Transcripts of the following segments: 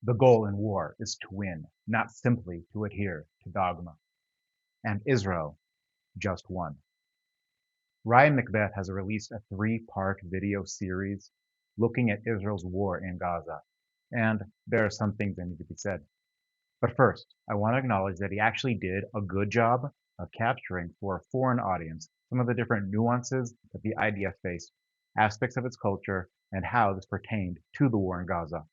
The goal in war is to win, not simply to adhere to dogma. And Israel just won. Ryan McBeth has released a 3-part video series looking at Israel's war in Gaza, and there are some things that need to be said. But first, I want to acknowledge that he actually did a good job of capturing for a foreign audience some of the different nuances that the IDF faced, aspects of its culture, and how this pertained to the war in Gaza.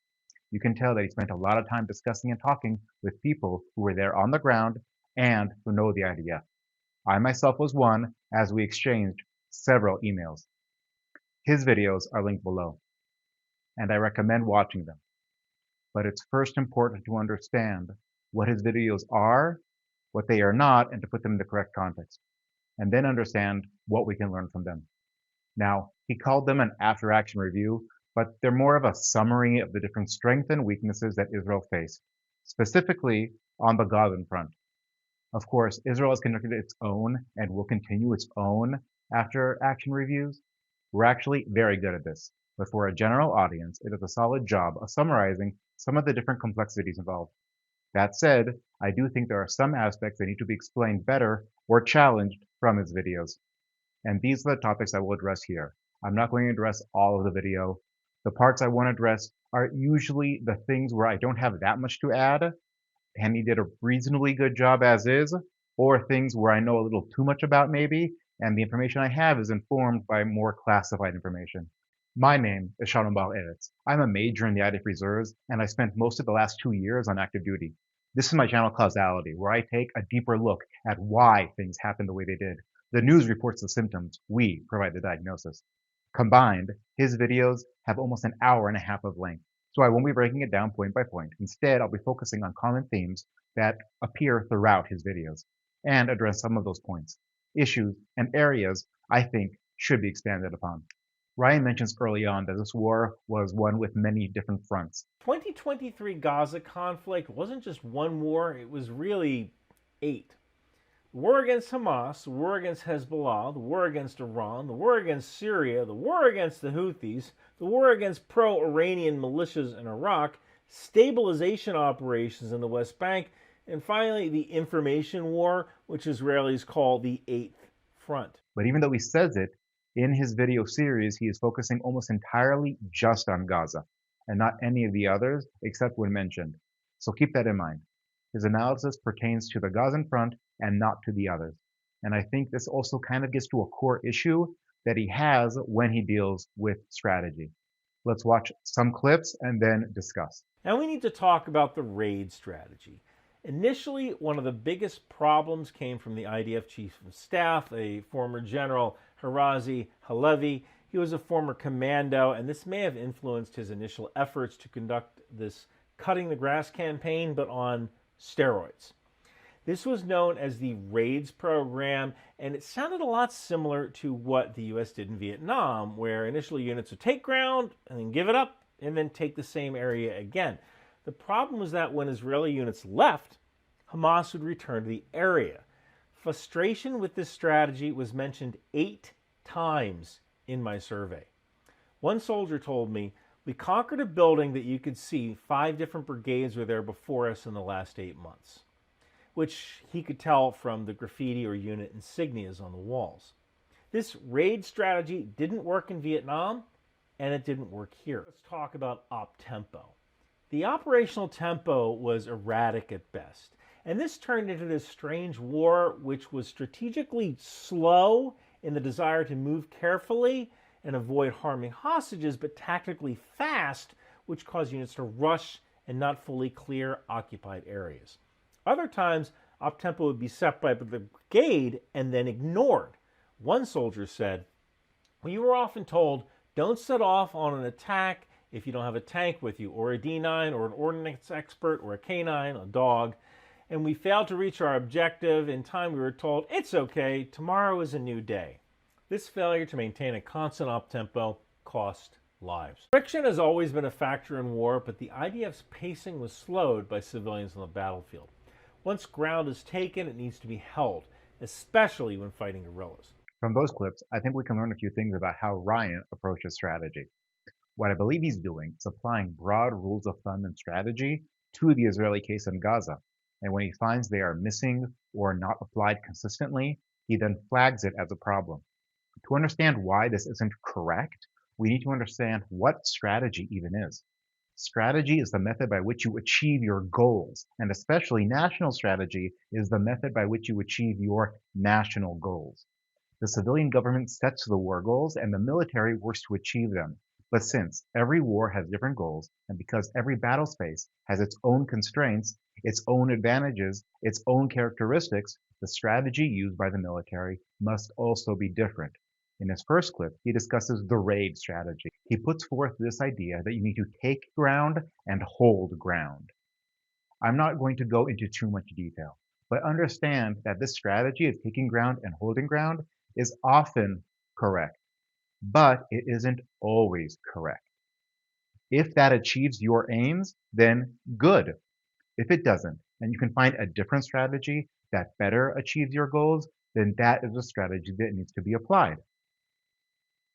You can tell that he spent a lot of time discussing and talking with people who were there on the ground and who know the IDF. I myself was one, as we exchanged several emails. His videos are linked below, and I recommend watching them. But it's first important to understand what his videos are, what they are not, and to put them in the correct context, and then understand what we can learn from them. Now, he called them an after-action review, but they're more of a summary of the different strengths and weaknesses that Israel faced, specifically on the Gazan front. Of course, Israel has conducted its own and will continue its own after-action reviews. We're actually very good at this, but for a general audience, it is a solid job of summarizing some of the different complexities involved. That said, I do think there are some aspects that need to be explained better or challenged from his videos. And these are the topics I will address here. I'm not going to address all of the video. The parts I want to address are usually the things where I don't have that much to add, and he did a reasonably good job as is, or things where I know a little too much about maybe, and the information I have is informed by more classified information. My name is Shalom Bar Eretz. I'm a major in the IDF Reserves, and I spent most of the last 2 years on active duty. This is my channel Causality, where I take a deeper look at why things happened the way they did. The news reports the symptoms. We provide the diagnosis. Combined, his videos have almost an hour and a half of length, so I won't be breaking it down point by point. Instead, I'll be focusing on common themes that appear throughout his videos and address some of those points, issues, and areas I think should be expanded upon. Ryan mentions early on that this war was one with many different fronts. 2023 Gaza conflict wasn't just one war, it was really 8. The war against Hamas, the war against Hezbollah, the war against Iran, the war against Syria, the war against the Houthis, the war against pro-Iranian militias in Iraq, stabilization operations in the West Bank, and finally the information war, which Israelis call the 8th Front. But even though he says it, in his video series, he is focusing almost entirely just on Gaza, and not any of the others except when mentioned. So keep that in mind. His analysis pertains to the Gazan front and not to the others. And I think this also kind of gets to a core issue that he has when he deals with strategy. Let's watch some clips and then discuss. Now we need to talk about the raid strategy. Initially, one of the biggest problems came from the IDF Chief of Staff, a former General Herzi Halevi. He was a former commando, and this may have influenced his initial efforts to conduct this cutting the grass campaign, but on steroids. This was known as the RAIDS program, and it sounded a lot similar to what the U.S. did in Vietnam, where initially units would take ground and then give it up and then take the same area again. The problem was that when Israeli units left, Hamas would return to the area. Frustration with this strategy was mentioned 8 times in my survey. One soldier told me, "We conquered a building that you could see 5 different brigades were there before us in the last 8 months," which he could tell from the graffiti or unit insignias on the walls. This raid strategy didn't work in Vietnam, and it didn't work here. Let's talk about OpTempo. The operational tempo was erratic at best, and this turned into this strange war which was strategically slow in the desire to move carefully and avoid harming hostages, but tactically fast, which caused units to rush and not fully clear occupied areas. Other times, OpTempo would be set by the brigade and then ignored. One soldier said, "We were often told, don't set off on an attack if you don't have a tank with you, or a D9, or an ordnance expert, or a K9, a dog. And we failed to reach our objective. In time we were told, it's okay, tomorrow is a new day." This failure to maintain a constant OpTempo cost lives. Friction has always been a factor in war, but the IDF's pacing was slowed by civilians on the battlefield. Once ground is taken, it needs to be held, especially when fighting guerrillas. From those clips, I think we can learn a few things about how Ryan approaches strategy. What I believe he's doing is applying broad rules of thumb and strategy to the Israeli case in Gaza. And when he finds they are missing or not applied consistently, he then flags it as a problem. To understand why this isn't correct, we need to understand what strategy even is. Strategy is the method by which you achieve your goals, and especially national strategy is the method by which you achieve your national goals. The civilian government sets the war goals and the military works to achieve them. But since every war has different goals, and because every battle space has its own constraints, its own advantages, its own characteristics, the strategy used by the military must also be different. In his first clip, he discusses the raid strategy. He puts forth this idea that you need to take ground and hold ground. I'm not going to go into too much detail, but understand that this strategy of taking ground and holding ground is often correct, but it isn't always correct. If that achieves your aims, then good. If it doesn't, and you can find a different strategy that better achieves your goals, then that is a strategy that needs to be applied.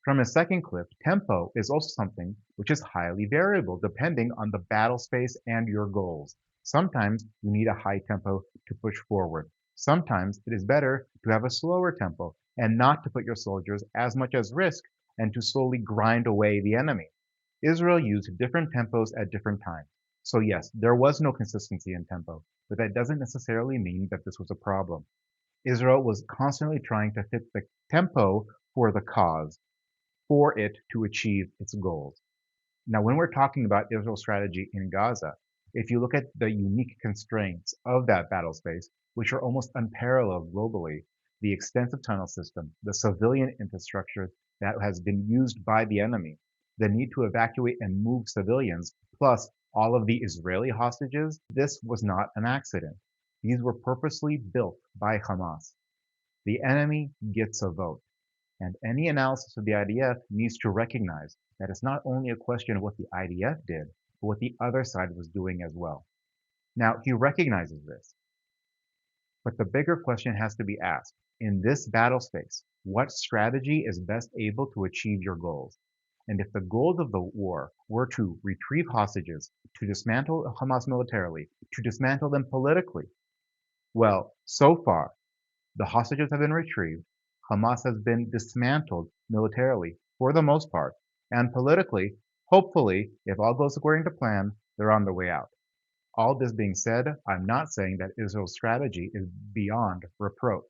From his second clip, tempo is also something which is highly variable depending on the battle space and your goals. Sometimes you need a high tempo to push forward. Sometimes it is better to have a slower tempo and not to put your soldiers as much as risk and to slowly grind away the enemy. Israel used different tempos at different times. So yes, there was no consistency in tempo, but that doesn't necessarily mean that this was a problem. Israel was constantly trying to fit the tempo for the cause, for it to achieve its goals. Now, when we're talking about Israel's strategy in Gaza, if you look at the unique constraints of that battle space, which are almost unparalleled globally, the extensive tunnel system, the civilian infrastructure that has been used by the enemy, the need to evacuate and move civilians, plus all of the Israeli hostages, this was not an accident. These were purposely built by Hamas. The enemy gets a vote. And any analysis of the IDF needs to recognize that it's not only a question of what the IDF did, but what the other side was doing as well. Now, he recognizes this. But the bigger question has to be asked. In this battle space, what strategy is best able to achieve your goals? And if the goals of the war were to retrieve hostages, to dismantle Hamas militarily, to dismantle them politically, well, so far, the hostages have been retrieved, Hamas has been dismantled militarily for the most part, and politically, hopefully, if all goes according to plan, they're on their way out. All this being said, I'm not saying that Israel's strategy is beyond reproach.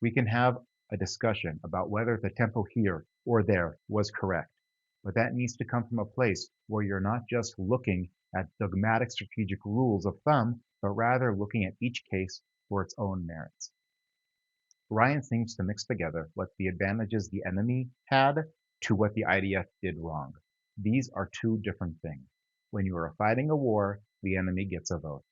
We can have a discussion about whether the tempo here or there was correct, but that needs to come from a place where you're not just looking at dogmatic strategic rules of thumb, but rather looking at each case for its own merits. Ryan seems to mix together what the advantages the enemy had to what the IDF did wrong. These are two different things. When you are fighting a war, the enemy gets a vote.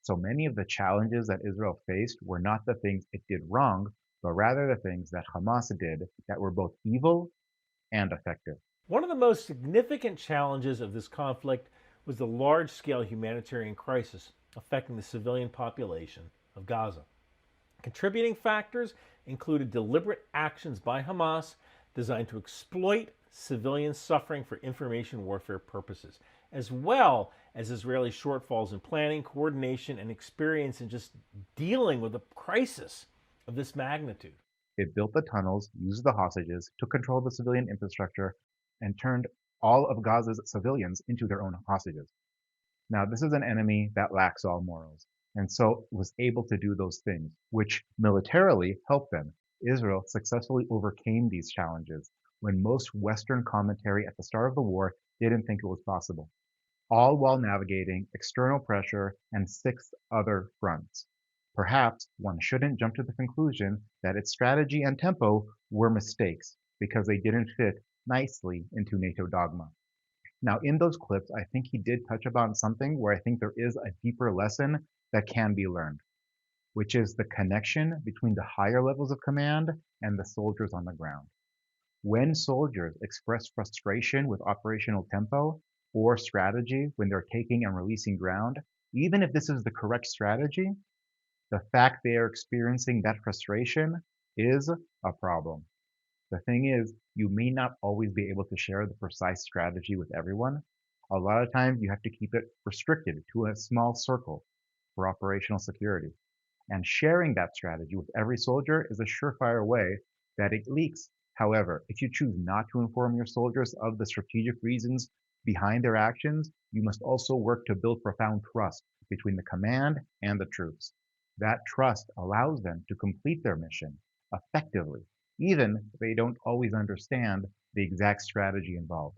So many of the challenges that Israel faced were not the things it did wrong, but rather the things that Hamas did that were both evil and effective. One of the most significant challenges of this conflict was the large-scale humanitarian crisis affecting the civilian population of Gaza. Contributing factors included deliberate actions by Hamas designed to exploit civilian suffering for information warfare purposes, as well as Israeli shortfalls in planning, coordination, and experience in just dealing with a crisis of this magnitude. It built the tunnels, used the hostages, took control of the civilian infrastructure, and turned all of Gaza's civilians into their own hostages. Now, this is an enemy that lacks all morals, and so was able to do those things, which militarily helped them. Israel successfully overcame these challenges when most Western commentary at the start of the war didn't think it was possible, all while navigating external pressure and 6 other fronts. Perhaps one shouldn't jump to the conclusion that its strategy and tempo were mistakes because they didn't fit nicely into NATO dogma. Now, in those clips, I think he did touch upon something where I think there is a deeper lesson that can be learned, which is the connection between the higher levels of command and the soldiers on the ground. When soldiers express frustration with operational tempo or strategy when they're taking and releasing ground, even if this is the correct strategy, the fact they are experiencing that frustration is a problem. The thing is, you may not always be able to share the precise strategy with everyone. A lot of times you have to keep it restricted to a small circle for operational security. And sharing that strategy with every soldier is a surefire way that it leaks. However, if you choose not to inform your soldiers of the strategic reasons behind their actions, you must also work to build profound trust between the command and the troops. That trust allows them to complete their mission effectively, even if they don't always understand the exact strategy involved.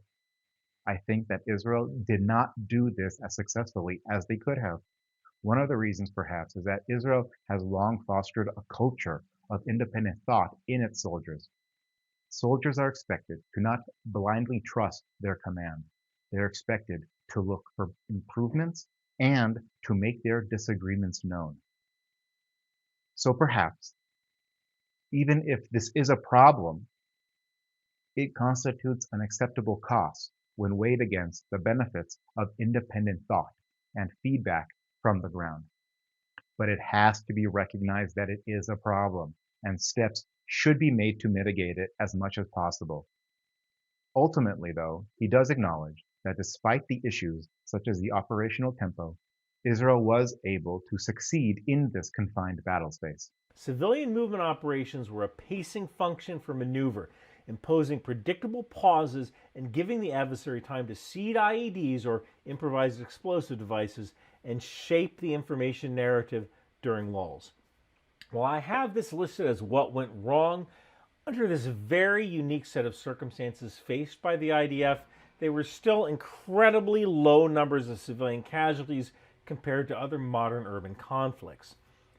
I think that Israel did not do this as successfully as they could have. One of the reasons, perhaps, is that Israel has long fostered a culture of independent thought in its soldiers. Soldiers are expected to not blindly trust their command. They're expected to look for improvements and to make their disagreements known. So perhaps, even if this is a problem, it constitutes an acceptable cost when weighed against the benefits of independent thought and feedback from the ground. But it has to be recognized that it is a problem, and steps should be made to mitigate it as much as possible. Ultimately, though, he does acknowledge that despite the issues such as the operational tempo, Israel was able to succeed in this confined battle space. Civilian movement operations were a pacing function for maneuver, imposing predictable pauses and giving the adversary time to seed IEDs or improvised explosive devices and shape the information narrative during lulls. While I have this listed as what went wrong, under this very unique set of circumstances faced by the IDF, there were still incredibly low numbers of civilian casualties compared to other modern urban conflicts.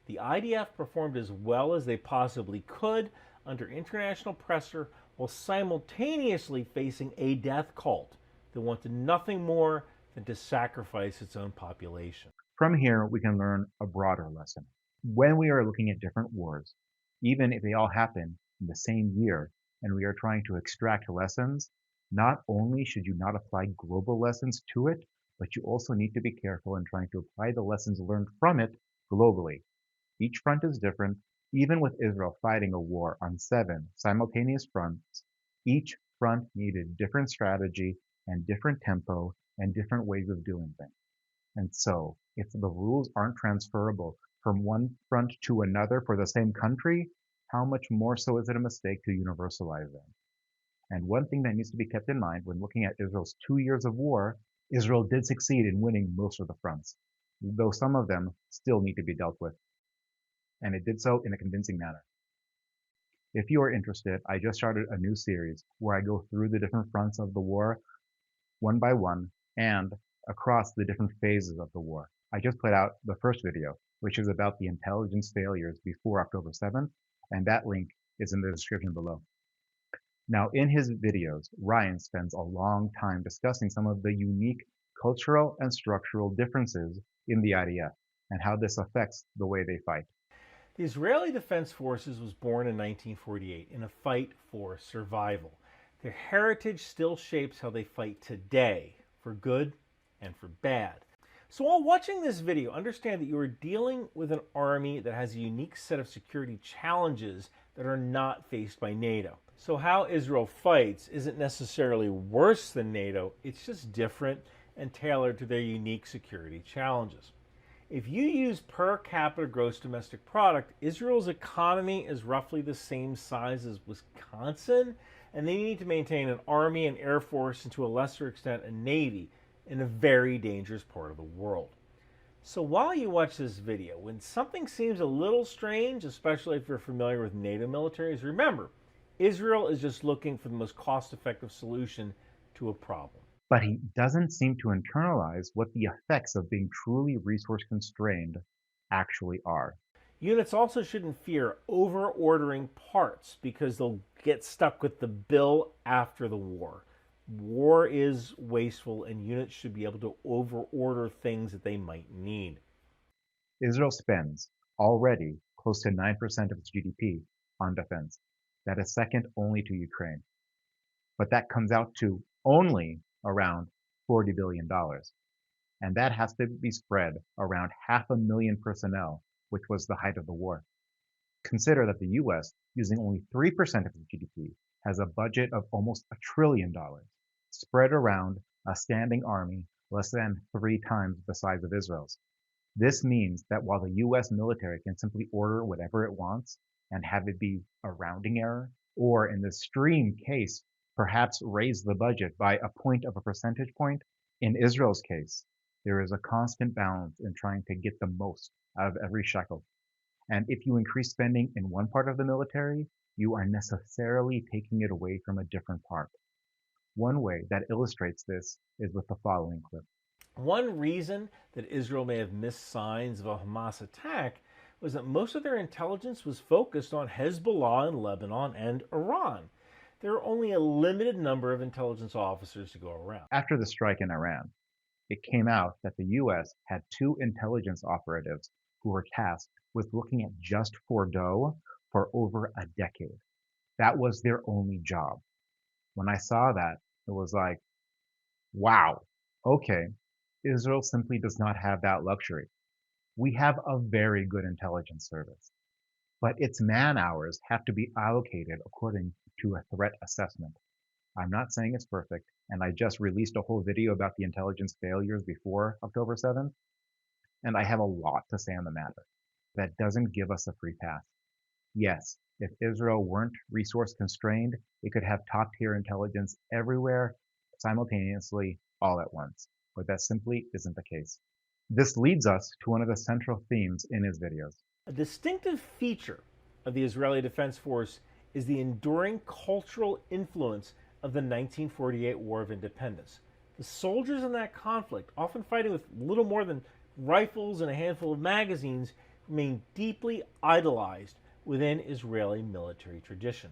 The IDF performed as well as they possibly could under international pressure while simultaneously facing a death cult that wanted nothing more than to sacrifice its own population. From here, we can learn a broader lesson. When we are looking at different wars, even if they all happen in the same year and we are trying to extract lessons, not only should you not apply global lessons to it, but you also need to be careful in trying to apply the lessons learned from it globally. Each front is different. Even with Israel fighting a war on 7 simultaneous fronts, each front needed different strategy and different tempo and different ways of doing things. And so, if the rules aren't transferable from one front to another for the same country, how much more so is it a mistake to universalize them? And one thing that needs to be kept in mind when looking at Israel's 2 years of war, Israel did succeed in winning most of the fronts, though some of them still need to be dealt with. And it did so in a convincing manner. If you are interested, I just started a new series where I go through the different fronts of the war one by one and across the different phases of the war. I just put out the first video, which is about the intelligence failures before October 7th, and that link is in the description below. Now, in his videos, Ryan spends a long time discussing some of the unique cultural and structural differences in the IDF and how this affects the way they fight. The Israeli Defense Forces was born in 1948 in a fight for survival. Their heritage still shapes how they fight today, for good and for bad. So while watching this video, understand that you are dealing with an army that has a unique set of security challenges that are not faced by NATO. So how Israel fights isn't necessarily worse than NATO, it's just different and tailored to their unique security challenges. If you use per capita gross domestic product, Israel's economy is roughly the same size as Wisconsin, and they need to maintain an army and air force, and to a lesser extent a navy, in a very dangerous part of the world. So while you watch this video, when something seems a little strange, especially if you're familiar with NATO militaries, remember, Israel is just looking for the most cost-effective solution to a problem. But he doesn't seem to internalize what the effects of being truly resource-constrained actually are. Units also shouldn't fear over-ordering parts because they'll get stuck with the bill after the war. War is wasteful, and units should be able to over-order things that they might need. Israel spends already close to 9% of its GDP on defense. That is second only to Ukraine. But that comes out to only around $40 billion. And that has to be spread around 500,000 personnel, which was the height of the war. Consider that the US, using only 3% of its GDP, has a budget of almost $1 trillion, spread around a standing army less than 3 times the size of Israel's. This means that while the US military can simply order whatever it wants and have it be a rounding error, or in the extreme case, perhaps raise the budget by a point of a percentage point, in Israel's case, there is a constant balance in trying to get the most out of every shekel. And if you increase spending in one part of the military, you are necessarily taking it away from a different part. One way that illustrates this is with the following clip. One reason that Israel may have missed signs of a Hamas attack was that most of their intelligence was focused on Hezbollah in Lebanon and Iran. There are only a limited number of intelligence officers to go around. After the strike in Iran, it came out that the US had 2 intelligence operatives who were tasked with looking at just Fordo for over a decade. That was their only job. When I saw that, it was like, wow, okay, Israel simply does not have that luxury. We have a very good intelligence service, but its man hours have to be allocated according to a threat assessment. I'm not saying it's perfect, and I just released a whole video about the intelligence failures before October 7th, and I have a lot to say on the matter. That doesn't give us a free pass. Yes, if Israel weren't resource constrained, it could have top-tier intelligence everywhere, simultaneously, all at once. But that simply isn't the case. This leads us to one of the central themes in his videos. A distinctive feature of the Israeli Defense Force is the enduring cultural influence of the 1948 War of Independence. The soldiers in that conflict, often fighting with little more than rifles and a handful of magazines, remain deeply idolized within Israeli military tradition.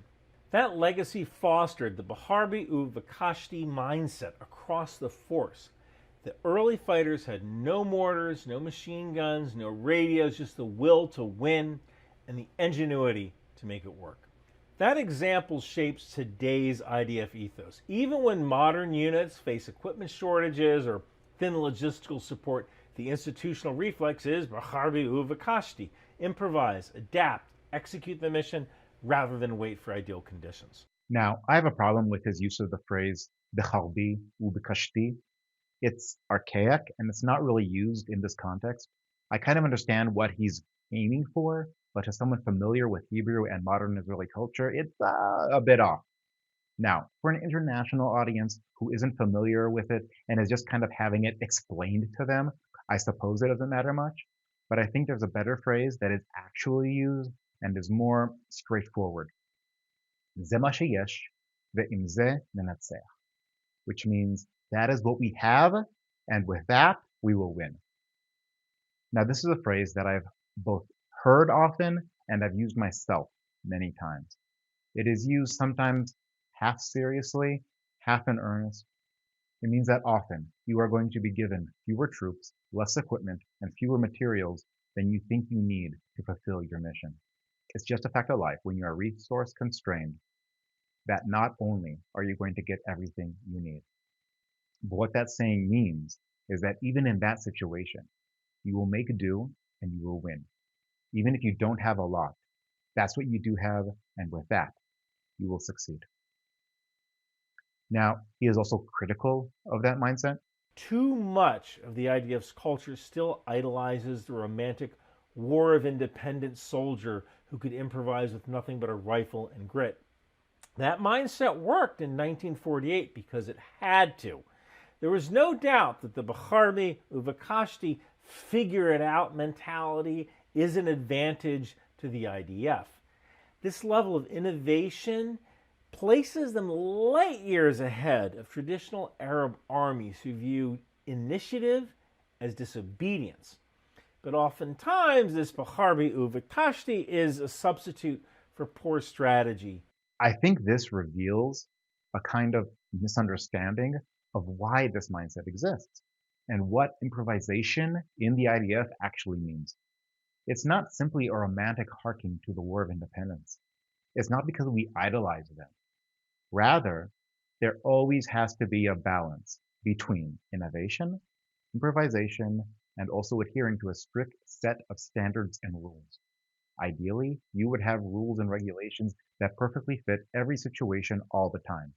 That legacy fostered the Baharbi Uvakashti mindset across the force. The early fighters had no mortars, no machine guns, no radios, just the will to win and the ingenuity to make it work. That example shapes today's IDF ethos. Even when modern units face equipment shortages or thin logistical support, the institutional reflex is Baharbi Uvakashti, improvise, adapt, execute the mission rather than wait for ideal conditions. Now, I have a problem with his use of the phrase Baharbi Uvakashti. It's archaic and it's not really used in this context. I kind of understand what he's aiming for, but to someone familiar with Hebrew and modern Israeli culture, it's a bit off. Now, for an international audience who isn't familiar with it and is just kind of having it explained to them, I suppose it doesn't matter much. But I think there's a better phrase that is actually used and is more straightforward. Ze ma sheyesh ve'im ze nenatzeh, which means that is what we have, and with that, we will win. Now, this is a phrase that I've both heard often and I've used myself many times. It is used sometimes half seriously, half in earnest. It means that often you are going to be given fewer troops, less equipment, and fewer materials than you think you need to fulfill your mission. It's just a fact of life when you are resource constrained that not only are you going to get everything you need, but what that saying means is that even in that situation, you will make do and you will win. Even if you don't have a lot, that's what you do have, and with that, you will succeed. Now, he is also critical of that mindset. Too much of the IDF's culture still idolizes the romantic War of Independence soldier who could improvise with nothing but a rifle and grit. That mindset worked in 1948 because it had to. There was no doubt that the Baharbi Uvakashti figure-it-out mentality is an advantage to the IDF. This level of innovation places them light years ahead of traditional Arab armies who view initiative as disobedience. But oftentimes, this Baharbi Uvakashti is a substitute for poor strategy. I think this reveals a kind of misunderstanding of why this mindset exists and what improvisation in the IDF actually means. It's not simply a romantic harking to the War of Independence. It's not because we idolize them. Rather, there always has to be a balance between innovation, improvisation, and also adhering to a strict set of standards and rules. Ideally, you would have rules and regulations that perfectly fit every situation all the time.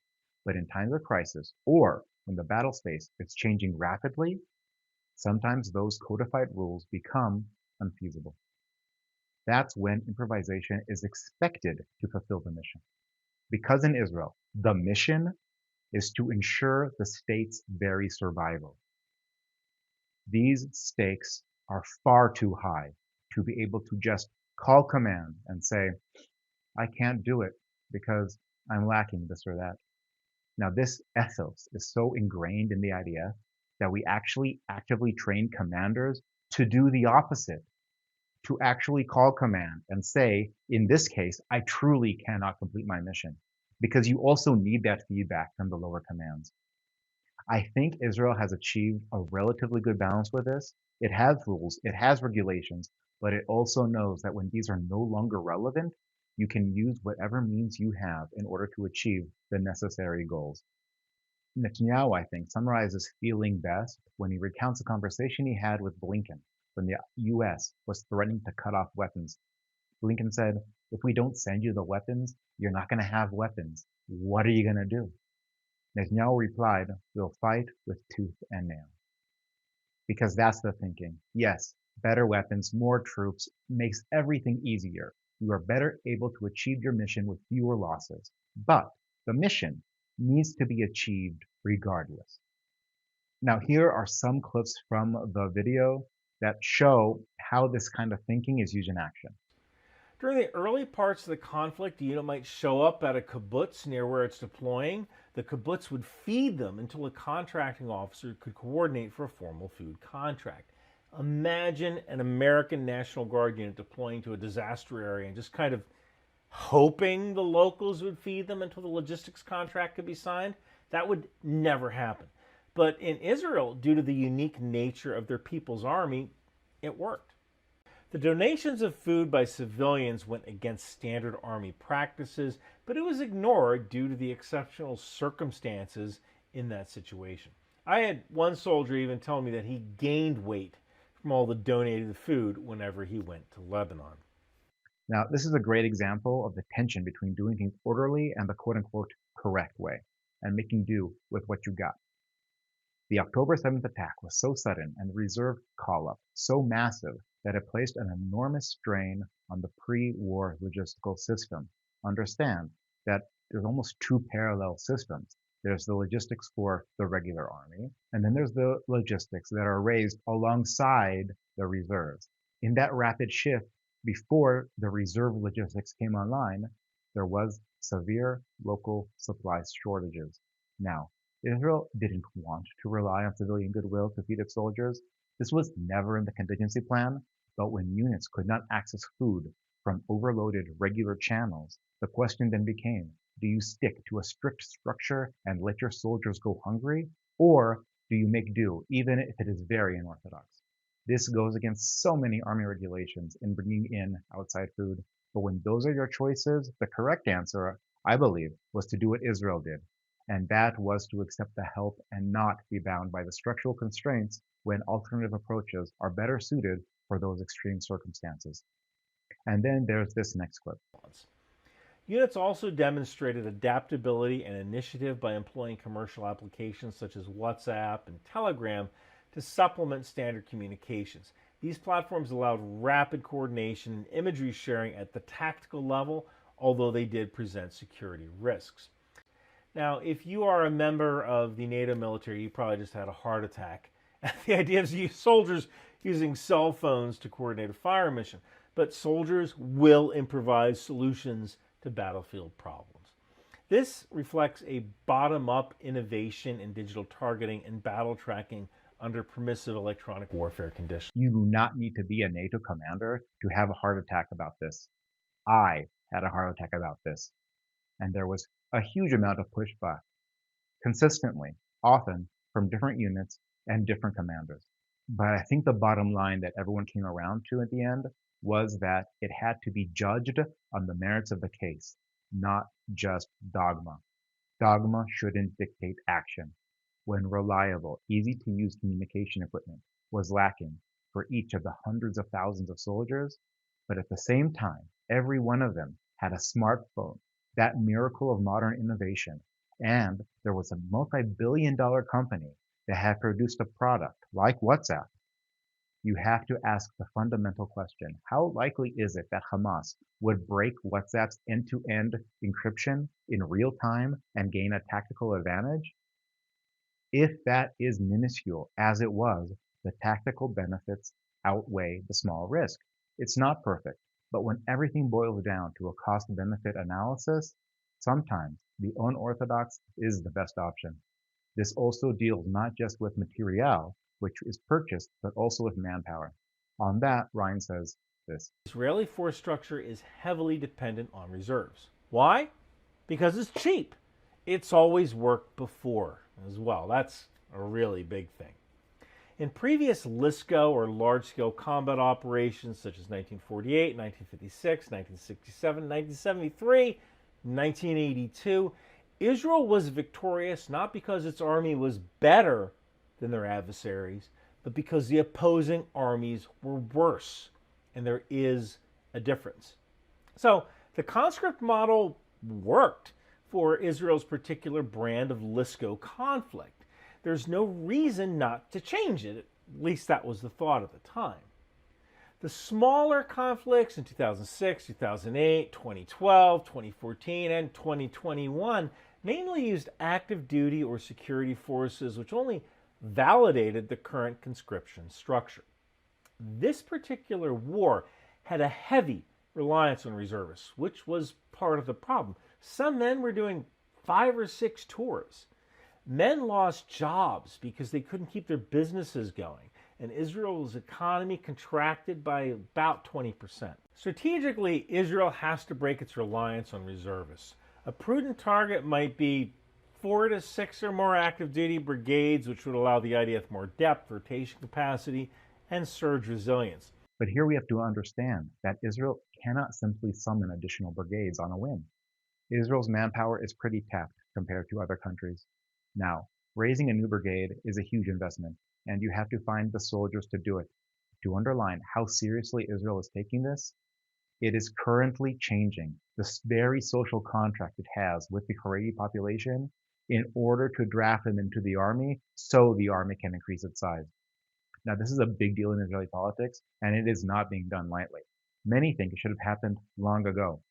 But in times of crisis, or when the battle space is changing rapidly, sometimes those codified rules become unfeasible. That's when improvisation is expected to fulfill the mission. Because in Israel, the mission is to ensure the state's very survival. These stakes are far too high to be able to just call command and say, I can't do it because I'm lacking this or that. Now, this ethos is so ingrained in the IDF that we actually actively train commanders to do the opposite, to actually call command and say, in this case, I truly cannot complete my mission, because you also need that feedback from the lower commands. I think Israel has achieved a relatively good balance with this. It has rules, it has regulations, but it also knows that when these are no longer relevant, you can use whatever means you have in order to achieve the necessary goals. Netanyahu, I think, summarizes feeling best when he recounts a conversation he had with Blinken when the US was threatening to cut off weapons. Blinken said, if we don't send you the weapons, you're not going to have weapons. What are you going to do? Netanyahu replied, we'll fight with tooth and nail. Because that's the thinking. Yes, better weapons, more troops makes everything easier. You are better able to achieve your mission with fewer losses. But the mission needs to be achieved regardless. Now, here are some clips from the video that show how this kind of thinking is used in action. During the early parts of the conflict, the unit might show up at a kibbutz near where it's deploying. The kibbutz would feed them until a contracting officer could coordinate for a formal food contract. Imagine an American National Guard unit deploying to a disaster area and just kind of hoping the locals would feed them until the logistics contract could be signed. That would never happen. But in Israel, due to the unique nature of their people's army, it worked. The donations of food by civilians went against standard army practices, but it was ignored due to the exceptional circumstances in that situation. I had one soldier even tell me that he gained weight from all the donated food whenever he went to Lebanon. Now, this is a great example of the tension between doing things orderly and the quote-unquote correct way, and making do with what you got. The October 7th attack was so sudden and the reserve call-up so massive that it placed an enormous strain on the pre-war logistical system. Understand that there's almost two parallel systems. There's the logistics for the regular army, and then there's the logistics that are raised alongside the reserves. In that rapid shift, before the reserve logistics came online, there was severe local supply shortages. Now, Israel didn't want to rely on civilian goodwill to feed its soldiers. This was never in the contingency plan, but when units could not access food from overloaded regular channels, the question then became, do you stick to a strict structure and let your soldiers go hungry, or do you make do, even if it is very unorthodox? This goes against so many army regulations in bringing in outside food, but when those are your choices, the correct answer, I believe, was to do what Israel did, and that was to accept the help and not be bound by the structural constraints when alternative approaches are better suited for those extreme circumstances. And then there's this next clip. Units also demonstrated adaptability and initiative by employing commercial applications such as WhatsApp and Telegram to supplement standard communications. These platforms allowed rapid coordination and imagery sharing at the tactical level, although they did present security risks. Now, if you are a member of the NATO military, you probably just had a heart attack at the idea of soldiers using cell phones to coordinate a fire mission. But soldiers will improvise solutions to battlefield problems. This reflects a bottom-up innovation in digital targeting and battle tracking under permissive electronic warfare conditions. You do not need to be a NATO commander to have a heart attack about this. I had a heart attack about this. And there was a huge amount of pushback, consistently, often from different units and different commanders. But I think the bottom line that everyone came around to at the end was that it had to be judged on the merits of the case, not just dogma. Dogma shouldn't dictate action. When reliable, easy-to-use communication equipment was lacking for each of the hundreds of thousands of soldiers, But at the same time, every one of them had a smartphone, that miracle of modern innovation, and there was a multi-billion-dollar company that had produced a product like WhatsApp. You have to ask the fundamental question, how likely is it that Hamas would break WhatsApp's end-to-end encryption in real time and gain a tactical advantage? If that is minuscule, as it was, the tactical benefits outweigh the small risk. It's not perfect, but when everything boils down to a cost-benefit analysis, sometimes the unorthodox is the best option. This also deals not just with material, which is purchased, but also with manpower. On that, Ryan says this. Israeli force structure is heavily dependent on reserves. Why? Because it's cheap. It's always worked before as well. That's a really big thing. In previous LISCO or large-scale combat operations such as 1948, 1956, 1967, 1973, 1982, Israel was victorious not because its army was better than their adversaries, but because the opposing armies were worse. And there is a difference. So the conscript model worked for Israel's particular brand of LISCO conflict. There's no reason not to change it. At least that was the thought at the time. The smaller conflicts in 2006, 2008, 2012, 2014, and 2021 mainly used active duty or security forces, which only validated the current conscription structure. This particular war had a heavy reliance on reservists, which was part of the problem. Some men were doing 5 or 6 tours. Men lost jobs because they couldn't keep their businesses going, and Israel's economy contracted by about 20%. Strategically, Israel has to break its reliance on reservists. A prudent target might be 4 to 6 or more active duty brigades, which would allow the IDF more depth, rotation capacity, and surge resilience. But here we have to understand that Israel cannot simply summon additional brigades on a whim. Israel's manpower is pretty tapped compared to other countries. Now, raising a new brigade is a huge investment, and you have to find the soldiers to do it. To underline how seriously Israel is taking this, it is currently changing the very social contract it has with the Haredi population in order to draft them into the army so the army can increase its size. Now, this is a big deal in Israeli politics, and it is not being done lightly. Many think it should have happened long ago.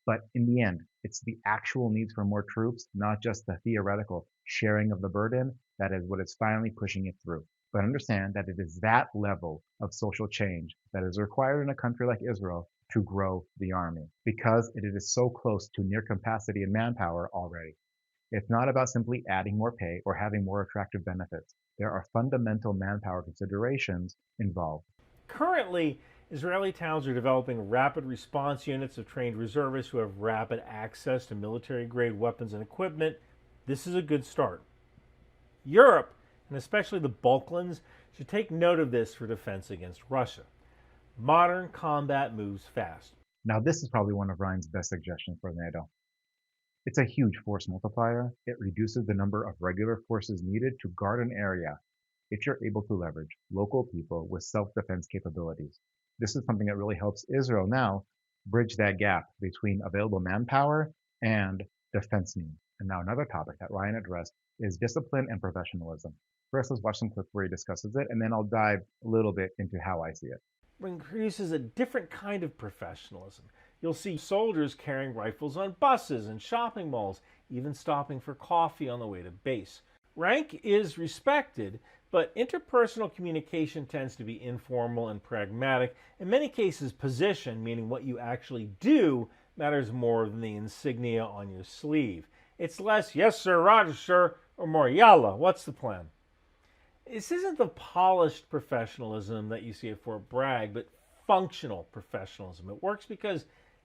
But in the end, it's the actual needs for more troops, not just the theoretical sharing of the burden, that is what is finally pushing it through. But understand that it is that level of social change that is required in a country like Israel to grow the army, because it is so close to near capacity and manpower already. It's not about simply adding more pay or having more attractive benefits. There are fundamental manpower considerations involved. Currently, Israeli towns are developing rapid response units of trained reservists who have rapid access to military-grade weapons and equipment. This is a good start. Europe, and especially the Balkans, should take note of this for defense against Russia. Modern combat moves fast. Now, this is probably one of Ryan's best suggestions for NATO. It's a huge force multiplier. It reduces the number of regular forces needed to guard an area if you're able to leverage local people with self-defense capabilities. This is something that really helps Israel now bridge that gap between available manpower and defense needs. And now another topic that Ryan addressed is discipline and professionalism. First, let's watch some clips where he discusses it, and then I'll dive a little bit into how I see it. It produces a different kind of professionalism. You'll see soldiers carrying rifles on buses and shopping malls, even stopping for coffee on the way to base. Rank is respected, but interpersonal communication tends to be informal and pragmatic. In many cases, position, meaning what you actually do, matters more than the insignia on your sleeve. It's less, yes sir, roger sir, or more, yalla, what's the plan? This isn't the polished professionalism that you see at Fort Bragg, but functional professionalism. It works because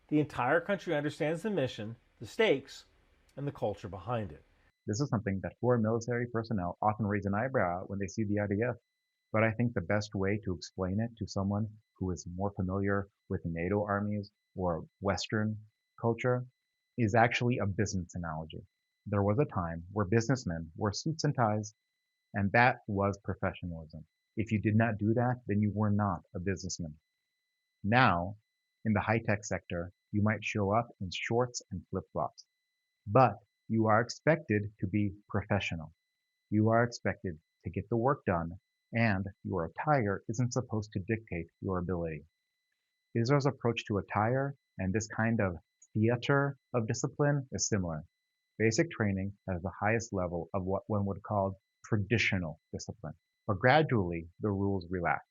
the entire country understands the mission, the stakes, and the culture behind it. This is something that foreign military personnel often raise an eyebrow at when they see the IDF, but I think the best way to explain it to someone who is more familiar with NATO armies or Western culture is actually a business analogy. There was a time where businessmen wore suits and ties, and that was professionalism. If you did not do that, then you were not a businessman. Now, In the high-tech sector, you might show up in shorts and flip-flops, but you are expected to be professional. You are expected to get the work done, and your attire isn't supposed to dictate your ability. Israel's approach to attire and this kind of theater of discipline is similar. Basic training has the highest level of what one would call traditional discipline, but gradually the rules relax.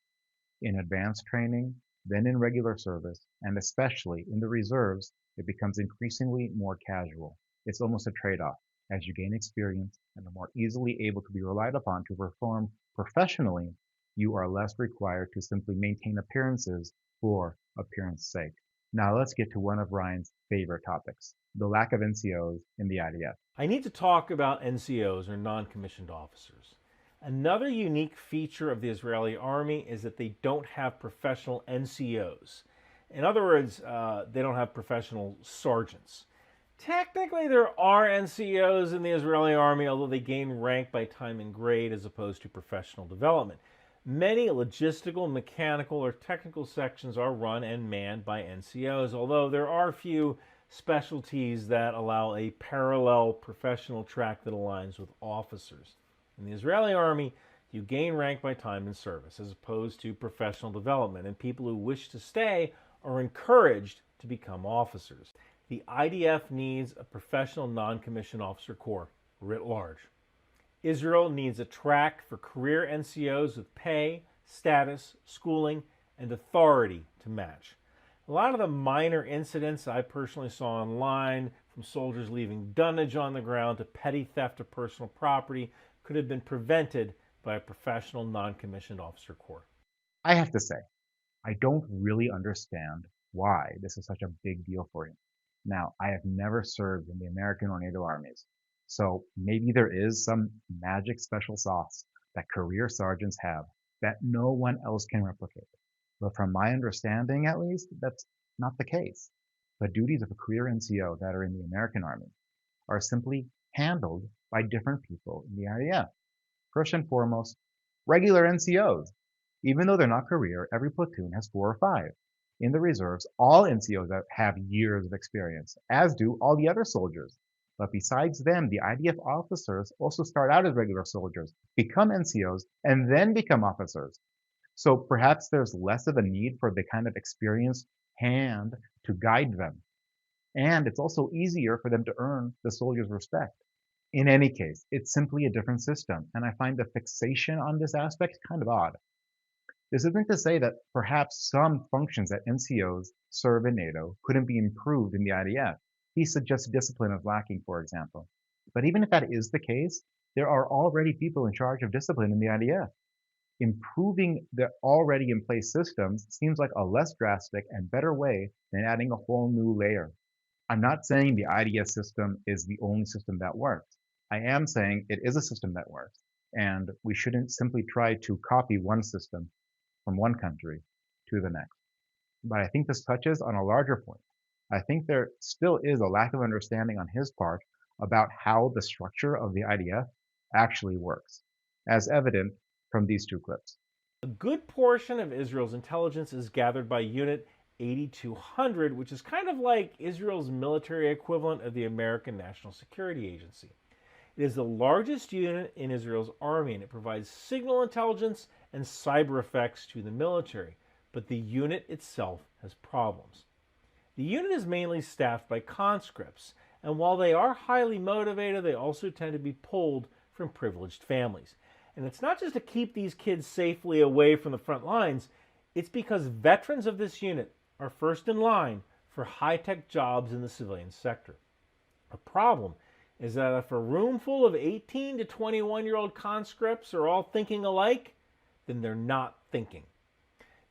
In advanced training, then in regular service, and especially in the reserves, it becomes increasingly more casual. It's almost a trade-off. As you gain experience and are more easily able to be relied upon to perform professionally, you are less required to simply maintain appearances for appearance sake. Now let's get to one of Ryan's favorite topics, the lack of NCOs in the IDF. I need to talk about NCOs, or non-commissioned officers. Another unique feature of the Israeli army is that they don't have professional NCOs. In other words, they don't have professional sergeants. Technically, there are NCOs in the Israeli army, although they gain rank by time and grade as opposed to professional development. Many logistical, mechanical, or technical sections are run and manned by NCOs, although there are few specialties that allow a parallel professional track that aligns with officers. In the Israeli army, you gain rank by time and service as opposed to professional development, and people who wish to stay are encouraged to become officers. The IDF needs a professional non-commissioned officer corps writ large. Israel needs a track for career NCOs with pay, status, schooling, and authority to match. A lot of the minor incidents I personally saw online, from soldiers leaving dunnage on the ground to petty theft of personal property, could have been prevented by a professional non-commissioned officer corps. I have to say, I don't really understand why this is such a big deal for you. Now, I have never served in the American or NATO armies, so maybe there is some magic special sauce that career sergeants have that no one else can replicate. But from my understanding, at least, that's not the case. The duties of a career NCO that are in the American army are simply handled by different people in the IDF. First and foremost, regular NCOs. Even though they're not career, every platoon has 4 or 5. In the reserves, all NCOs have years of experience, as do all the other soldiers. But besides them, the IDF officers also start out as regular soldiers, become NCOs, and then become officers. So perhaps there's less of a need for the kind of experienced hand to guide them. And it's also easier for them to earn the soldiers' respect. In any case, it's simply a different system, and I find the fixation on this aspect kind of odd. This isn't to say that perhaps some functions that NCOs serve in NATO couldn't be improved in the IDF. He suggests discipline is lacking, for example. But even if that is the case, there are already people in charge of discipline in the IDF. Improving the already in place systems seems like a less drastic and better way than adding a whole new layer. I'm not saying the IDF system is the only system that works. I am saying it is a system that works, and we shouldn't simply try to copy one system from one country to the next. But I think this touches on a larger point. I think there still is a lack of understanding on his part about how the structure of the IDF actually works, as evident from these 2 clips. A good portion of Israel's intelligence is gathered by Unit 8200, which is kind of like Israel's military equivalent of the American National Security Agency. It is the largest unit in Israel's army, and it provides signal intelligence and cyber effects to the military, but the unit itself has problems. The unit is mainly staffed by conscripts, and while they are highly motivated, they also tend to be pulled from privileged families. And it's not just to keep these kids safely away from the front lines, it's because veterans of this unit are first in line for high-tech jobs in the civilian sector. The problem is that if a room full of 18 to 21-year-old conscripts are all thinking alike, then they're not thinking.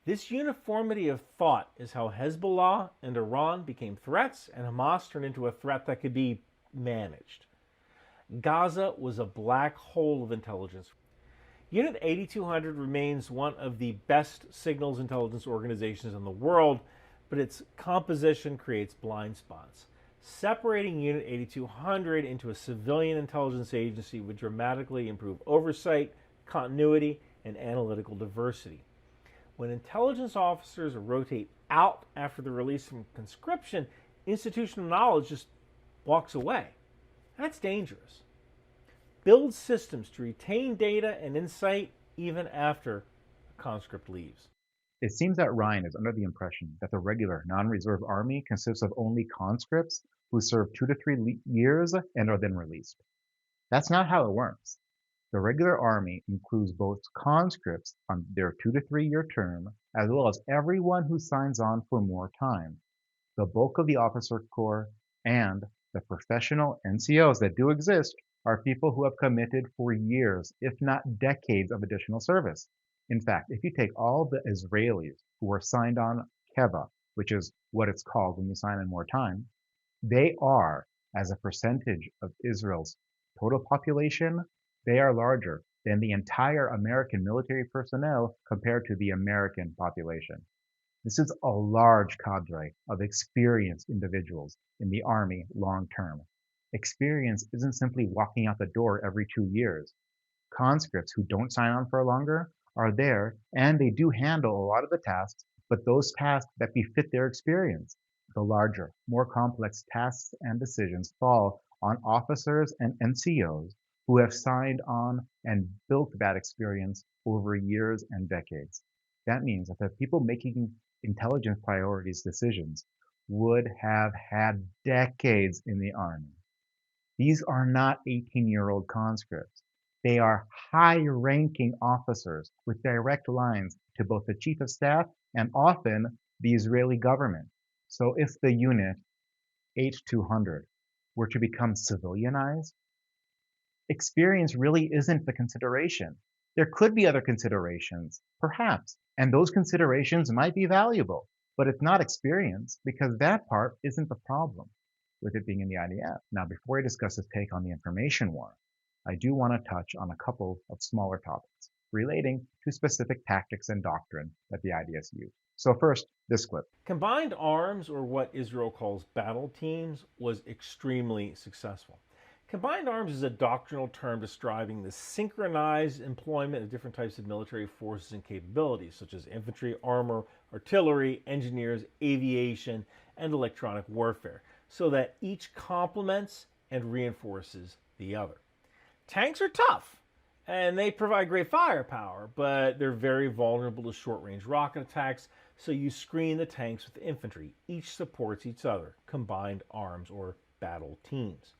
This uniformity of thought is how Hezbollah and Iran became threats, and Hamas turned into a threat that could be managed. Gaza was a black hole of intelligence. Unit 8200 remains one of the best signals intelligence organizations in the world, but its composition creates blind spots. Separating Unit 8200 into a civilian intelligence agency would dramatically improve oversight, continuity, and analytical diversity. When intelligence officers rotate out after the release from conscription, institutional knowledge just walks away. That's dangerous. Build systems to retain data and insight even after a conscript leaves. It seems that Ryan is under the impression that the regular non-reserve army consists of only conscripts who serve 2 to 3 years and are then released. That's not how it works. The regular army includes both conscripts on their 2 to 3 year term, as well as everyone who signs on for more time. The bulk of the officer corps and the professional NCOs that do exist are people who have committed for years, if not decades, of additional service. In fact, if you take all the Israelis who were signed on Keva, which is what it's called when you sign in more time, they are, as a percentage of Israel's total population, they are larger than the entire American military personnel compared to the American population. This is a large cadre of experienced individuals in the Army long term. Experience isn't simply walking out the door every 2 years. Conscripts who don't sign on for longer are there and they do handle a lot of the tasks, but those tasks that befit their experience. The larger, more complex tasks and decisions fall on officers and NCOs who have signed on and built that experience over years and decades. That means that the people making intelligence priorities decisions would have had decades in the Army. These are not 18-year-old conscripts. They are high-ranking officers with direct lines to both the Chief of Staff and often the Israeli government. So if the unit 8200 were to become civilianized, experience really isn't the consideration. There could be other considerations, perhaps, and those considerations might be valuable, but it's not experience because that part isn't the problem with it being in the IDF. Now, before I discuss his take on the information war, I do want to touch on a couple of smaller topics relating to specific tactics and doctrine that the IDF use. So first, this clip. Combined arms, or what Israel calls battle teams, was extremely successful. Combined arms is a doctrinal term describing the synchronized employment of different types of military forces and capabilities, such as infantry, armor, artillery, engineers, aviation, and electronic warfare, so that each complements and reinforces the other. Tanks are tough, and they provide great firepower, but they're very vulnerable to short-range rocket attacks, so you screen the tanks with infantry. Each supports each other, combined arms or battle teams.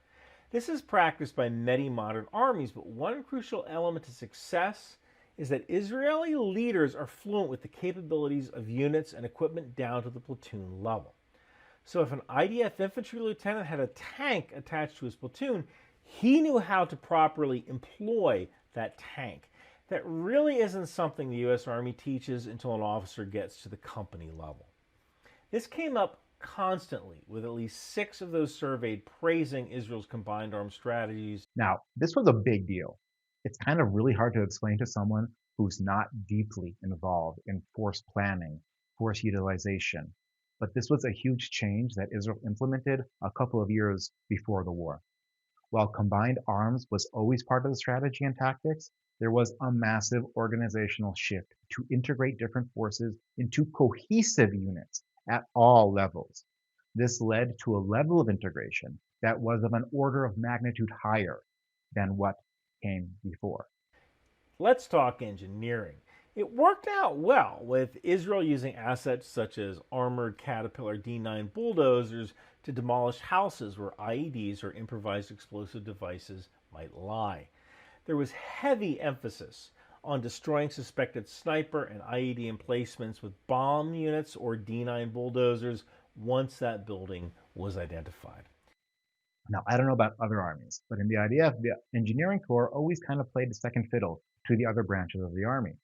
This is practiced by many modern armies, but one crucial element to success is that Israeli leaders are fluent with the capabilities of units and equipment down to the platoon level. So if an IDF infantry lieutenant had a tank attached to his platoon, he knew how to properly employ that tank. That really isn't something the U.S. Army teaches until an officer gets to the company level. This came up constantly, with at least 6 of those surveyed praising Israel's combined arms strategies. Now, this was a big deal. It's kind of really hard to explain to someone who's not deeply involved in force planning, force utilization. But this was a huge change that Israel implemented a couple of years before the war. While combined arms was always part of the strategy and tactics, there was a massive organizational shift to integrate different forces into cohesive units at all levels. This led to a level of integration that was of an order of magnitude higher than what came before. Let's talk engineering. It worked out well, with Israel using assets such as armored Caterpillar D9 bulldozers to demolish houses where IEDs or improvised explosive devices might lie. There was heavy emphasis on destroying suspected sniper and IED emplacements with bomb units or D9 bulldozers once that building was identified. Now, I don't know about other armies, but in the IDF, the engineering corps always kind of played the second fiddle to the other branches of the army.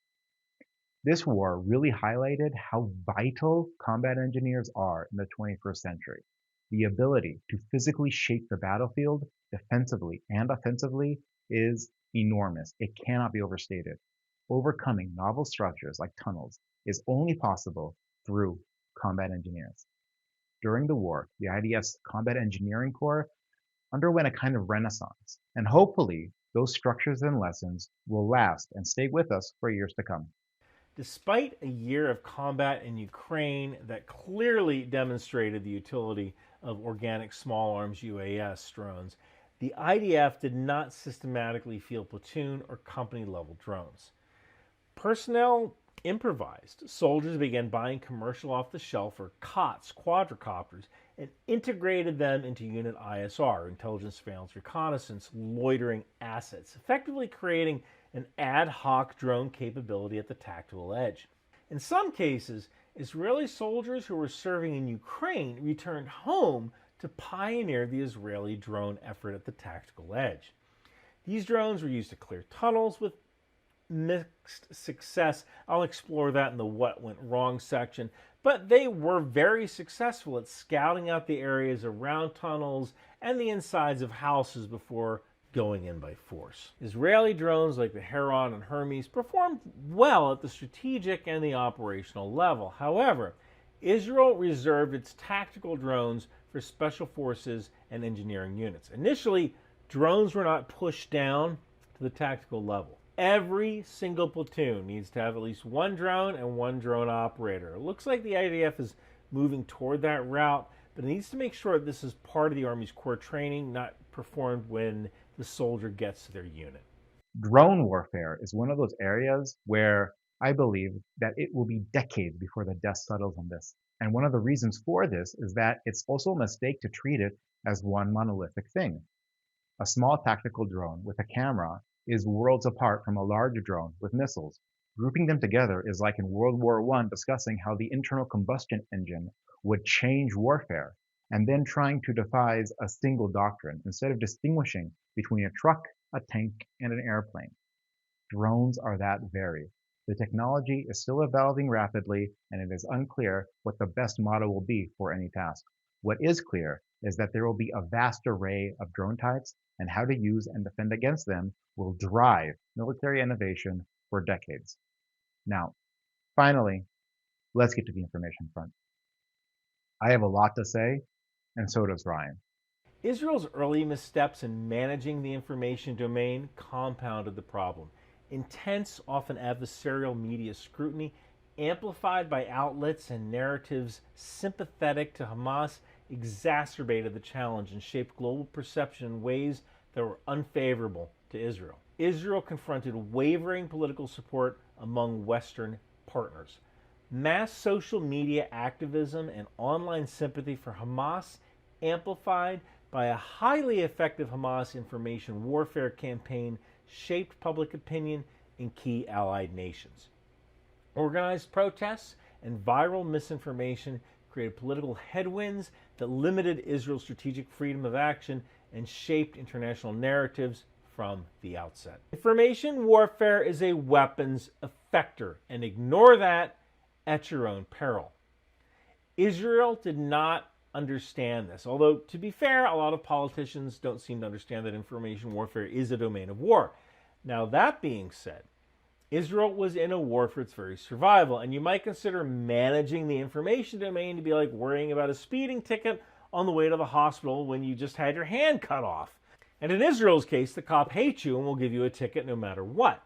This war really highlighted how vital combat engineers are in the 21st century. The ability to physically shape the battlefield defensively and offensively is enormous. It cannot be overstated. Overcoming novel structures like tunnels is only possible through combat engineers. During the war, the IDF's Combat Engineering Corps underwent a kind of renaissance, and hopefully those structures and lessons will last and stay with us for years to come. Despite a year of combat in Ukraine that clearly demonstrated the utility of organic small arms UAS drones, the IDF did not systematically field platoon or company level drones. Personnel improvised. Soldiers began buying commercial off-the-shelf or COTS quadricopters and integrated them into unit ISR, intelligence, surveillance, reconnaissance, loitering assets, effectively creating an ad hoc drone capability at the tactical edge. In some cases, Israeli soldiers who were serving in Ukraine returned home to pioneer the Israeli drone effort at the tactical edge. These drones were used to clear tunnels with mixed success. I'll explore that in the what went wrong section, but they were very successful at scouting out the areas around tunnels and the insides of houses before going in by force. Israeli drones like the Heron and Hermes performed well at the strategic and the operational level. However, Israel reserved its tactical drones for special forces and engineering units. Initially, drones were not pushed down to the tactical level. Every single platoon needs to have at least one drone and one drone operator. It looks like the IDF is moving toward that route, but it needs to make sure that this is part of the Army's core training, not performed when the soldier gets to their unit. Drone warfare is one of those areas where I believe that it will be decades before the dust settles on this. And one of the reasons for this is that it's also a mistake to treat it as one monolithic thing. A small tactical drone with a camera is worlds apart from a larger drone with missiles. Grouping them together is like in World War I discussing how the internal combustion engine would change warfare, and then trying to devise a single doctrine instead of distinguishing between a truck, a tank, and an airplane. Drones are that varied. The technology is still evolving rapidly, and it is unclear what the best model will be for any task. What is clear is that there will be a vast array of drone types, and how to use and defend against them will drive military innovation for decades. Now, finally, let's get to the information front. I have a lot to say, and so does Ryan. Israel's early missteps in managing the information domain compounded the problem. Intense, often adversarial media scrutiny, amplified by outlets and narratives sympathetic to Hamas, exacerbated the challenge and shaped global perception in ways that were unfavorable to Israel. Israel confronted wavering political support among Western partners. Mass social media activism and online sympathy for Hamas, amplified by a highly effective Hamas information warfare campaign, shaped public opinion in key allied nations. Organized protests and viral misinformation created political headwinds that limited Israel's strategic freedom of action and shaped international narratives from the outset. Information warfare is a weapons effector, and ignore that at your own peril. Israel did not understand this, although, to be fair, a lot of politicians don't seem to understand that information warfare is a domain of war. Now, that being said, Israel was in a war for its very survival, and you might consider managing the information domain to be like worrying about a speeding ticket on the way to the hospital when you just had your hand cut off. And in Israel's case, the cop hates you and will give you a ticket no matter what.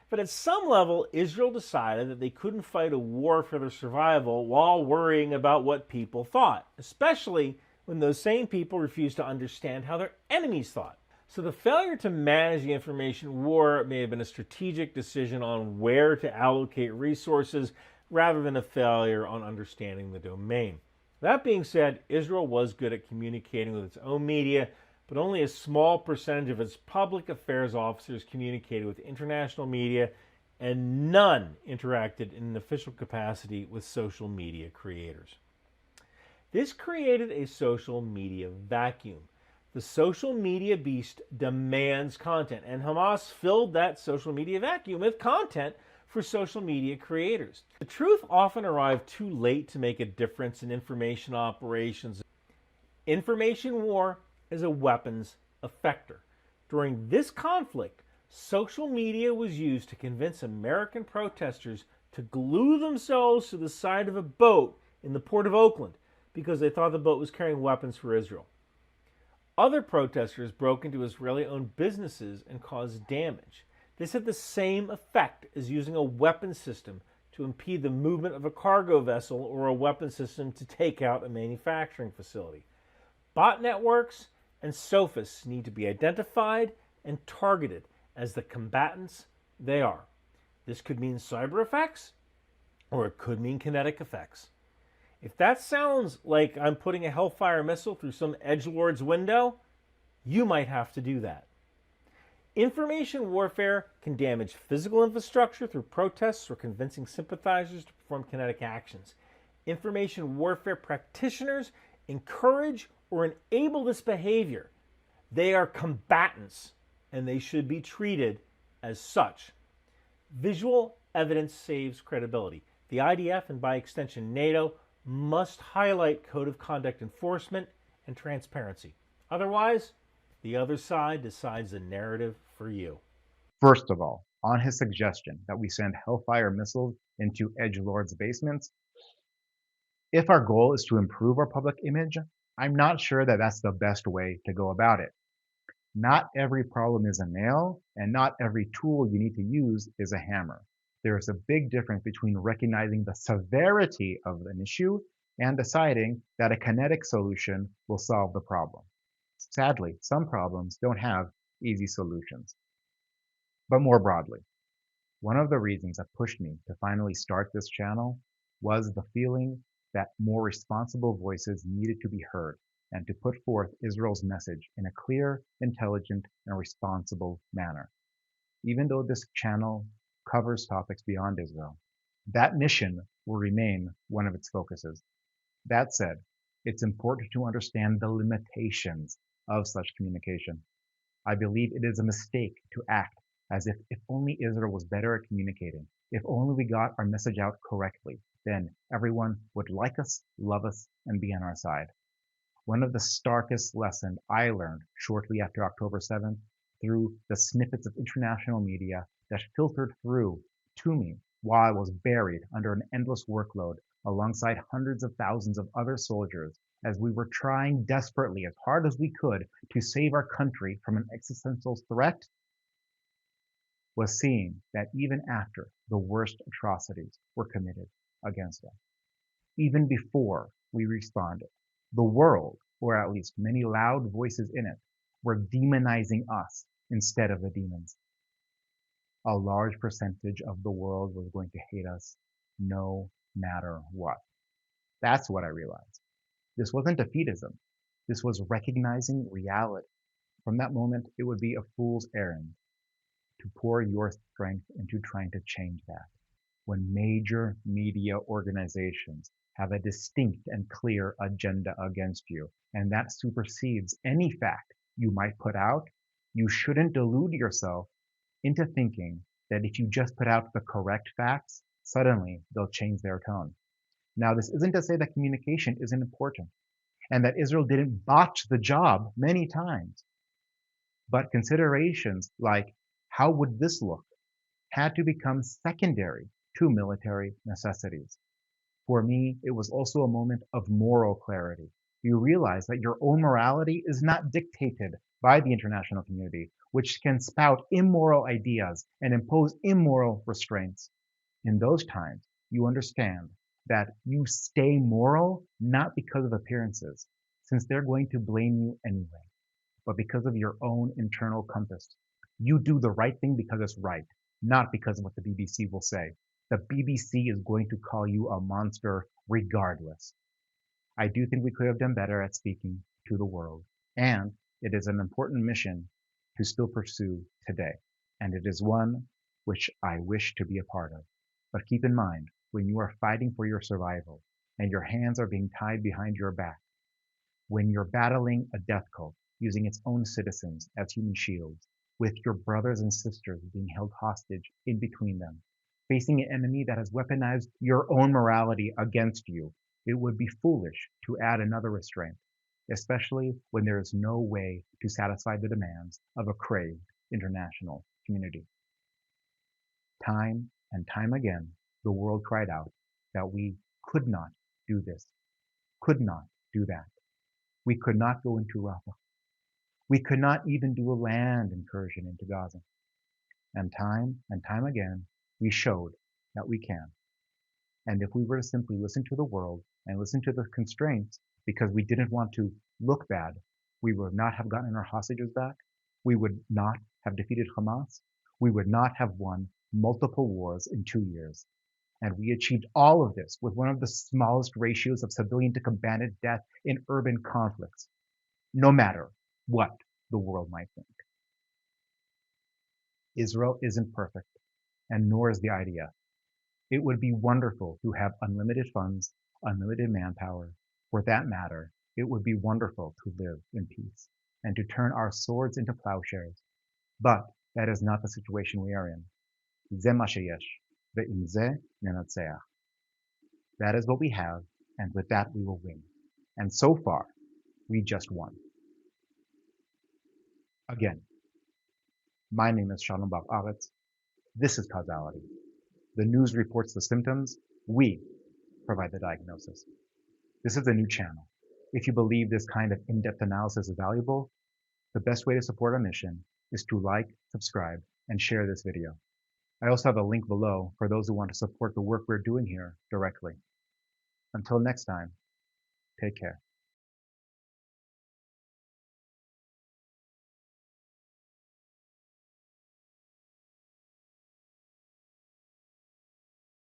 But at some level, Israel decided that they couldn't fight a war for their survival while worrying about what people thought, especially when those same people refused to understand how their enemies thought. So the failure to manage the information war may have been a strategic decision on where to allocate resources rather than a failure on understanding the domain. That being said, Israel was good at communicating with its own media, but only a small percentage of its public affairs officers communicated with international media, and none interacted in an official capacity with social media creators. This created a social media vacuum. The social media beast demands content, and Hamas filled that social media vacuum with content for social media creators. The truth often arrived too late to make a difference in information operations. Information war is a weapons effector. During this conflict, social media was used to convince American protesters to glue themselves to the side of a boat in the port of Oakland because they thought the boat was carrying weapons for Israel. Other protesters broke into Israeli-owned businesses and caused damage. This had the same effect as using a weapon system to impede the movement of a cargo vessel or a weapon system to take out a manufacturing facility. Bot networks and sophists need to be identified and targeted as the combatants they are. This could mean cyber effects, or it could mean kinetic effects. If that sounds like I'm putting a Hellfire missile through some edgelord's window, you might have to do that. Information warfare can damage physical infrastructure through protests or convincing sympathizers to perform kinetic actions. Information warfare practitioners encourage or enable this behavior. They are combatants, and they should be treated as such. Visual evidence saves credibility. The IDF, and by extension NATO, must highlight code of conduct enforcement and transparency. Otherwise, the other side decides the narrative for you. First of all, on his suggestion that we send Hellfire missiles into edgelords' basements, if our goal is to improve our public image, I'm not sure that that's the best way to go about it. Not every problem is a nail, and not every tool you need to use is a hammer. There is a big difference between recognizing the severity of an issue and deciding that a kinetic solution will solve the problem. Sadly, some problems don't have easy solutions. But more broadly, one of the reasons that pushed me to finally start this channel was the feeling that more responsible voices needed to be heard and to put forth Israel's message in a clear, intelligent, and responsible manner. Even though this channel covers topics beyond Israel, that mission will remain one of its focuses. That said, it's important to understand the limitations of such communication. I believe it is a mistake to act as if only Israel was better at communicating, if only we got our message out correctly, then everyone would like us, love us, and be on our side. One of the starkest lessons I learned shortly after October 7th through the snippets of international media that filtered through to me while I was buried under an endless workload alongside hundreds of thousands of other soldiers as we were trying desperately as hard as we could to save our country from an existential threat, was seeing that even after the worst atrocities were committed against us, even before we responded, the world, or at least many loud voices in it, were demonizing us instead of the demons. A large percentage of the world was going to hate us no matter what. That's what I realized. This wasn't defeatism. This was recognizing reality. From that moment, it would be a fool's errand to pour your strength into trying to change that. When major media organizations have a distinct and clear agenda against you, and that supersedes any fact you might put out, you shouldn't delude yourself into thinking that if you just put out the correct facts, suddenly they'll change their tone. Now, this isn't to say that communication isn't important and that Israel didn't botch the job many times. But considerations like, how would this look, had to become secondary to military necessities. For me, it was also a moment of moral clarity. You realize that your own morality is not dictated by the international community, which can spout immoral ideas and impose immoral restraints. In those times, you understand that you stay moral not because of appearances, since they're going to blame you anyway, but because of your own internal compass. You do the right thing because it's right, not because of what the BBC will say. The BBC is going to call you a monster regardless. I do think we could have done better at speaking to the world, and it is an important mission to still pursue today, and it is one which I wish to be a part of. But keep in mind, when you are fighting for your survival and your hands are being tied behind your back, when you're battling a death cult using its own citizens as human shields, with your brothers and sisters being held hostage in between them, facing an enemy that has weaponized your own morality against you, it would be foolish to add another restraint, especially when there is no way to satisfy the demands of a craved international community. Time and time again, the world cried out that we could not do this, could not do that. We could not go into Rafah. We could not even do a land incursion into Gaza. And time again, we showed that we can. And if we were to simply listen to the world and listen to the constraints because we didn't want to look bad, we would not have gotten our hostages back. We would not have defeated Hamas. We would not have won multiple wars in 2 years. And we achieved all of this with one of the smallest ratios of civilian to combatant death in urban conflicts, no matter what the world might think. Israel isn't perfect, and nor is the IDF. It would be wonderful to have unlimited funds, unlimited manpower. For that matter, it would be wonderful to live in peace and to turn our swords into plowshares. But that is not the situation we are in. זה מה שיש, ועם זה ננצח. That is what we have, and with that we will win. And so far, we just won. Again, my name is Shalom Bar Aretz. This is Causality. The news reports the symptoms. We provide the diagnosis. This is a new channel. If you believe this kind of in-depth analysis is valuable, the best way to support our mission is to like, subscribe, and share this video. I also have a link below for those who want to support the work we're doing here directly. Until next time, take care.